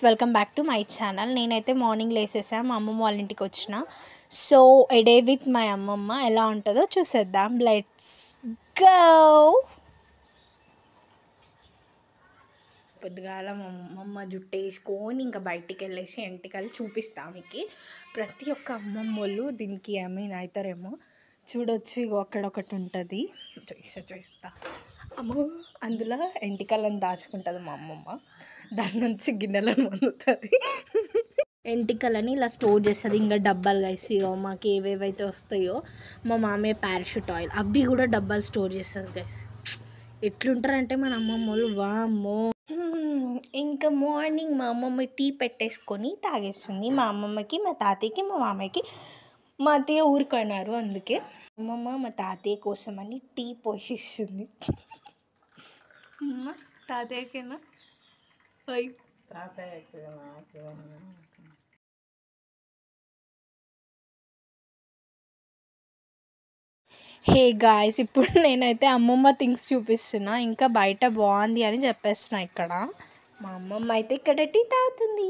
Welcome back to my channel. నేనైతే morning లేసేసా, మా అమ్మమ్మ వాళ్ళ ఇంటికి వచ్చిన. So A day with my అమ్మమ్మ ఎలా ఉంటుందో చూసేద్దాం. Let's go. పొద్దుగాల మా అమ్మమ్మ జుట్టు వేసుకొని ఇంకా బయటికి వెళ్ళేసి ఎంటికలు చూపిస్తాం. మీకు ప్రతి ఒక్క అమ్మమ్మ వాళ్ళు దీనికి అవుతారేమో. చూడొచ్చు, ఇగో అక్కడ ఒకటి ఉంటుంది, చూపిస్తా. అమ్మో, అందులో ఎంటికలను దాచుకుంటుంది మా అమ్మమ్మ. దాని నుంచి గిన్నెలను పొందుతుంది. ఎంటికలని ఇలా స్టోర్ చేస్తుంది. ఇంకా డబ్బాలు వేసి మాకు ఏవేవైతే వస్తాయో, మా మామయ్య పారాషూట్ ఆయిల్ అవి కూడా డబ్బాలు స్టోర్ చేస్తుంది గైస్. ఎట్లుంటారంటే మన అమ్మమ్మ వాళ్ళు, వామ్మో. ఇంకా మార్నింగ్ మా అమ్మమ్మ టీ పెట్టేసుకొని తాగేస్తుంది. మా అమ్మమ్మకి, మా తాతయ్యకి, మా మామయ్యకి. మా అత్తయ్య ఊరుకున్నారు, అందుకే అమ్మమ్మ మా తాతయ్య కోసం అని టీ పోషిస్తుంది. అమ్మ తాతయ్యకేనా? హే గాయ్స్, ఇప్పుడు నేనైతే అమ్మమ్మ థింగ్స్ చూపిస్తున్నా. ఇంకా బయట బాగుంది అని చెప్పేస్తున్నా. ఇక్కడ మా అమ్మమ్మ అయితే ఇక్కడ టీ తాగుతుంది.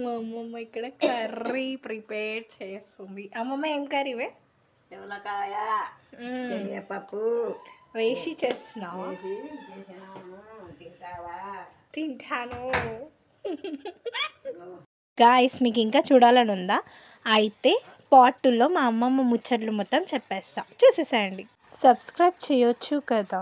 మా అమ్మమ్మ ఇక్కడ కర్రీ ప్రిపేర్ చేస్తుంది. అమ్మమ్మ ఏం కర్రీవే? పప్పు వేసి చేస్తున్నావా? తింటాను. గాయ్స్, మీకు ఇంకా చూడాలని ఉందా? అయితే పార్ట్ 2లో మా అమ్మమ్మ ముచ్చట్లు మొత్తం చెప్పేస్తా, చూసేసేయండి. సబ్స్క్రైబ్ చేయొచ్చు కదా.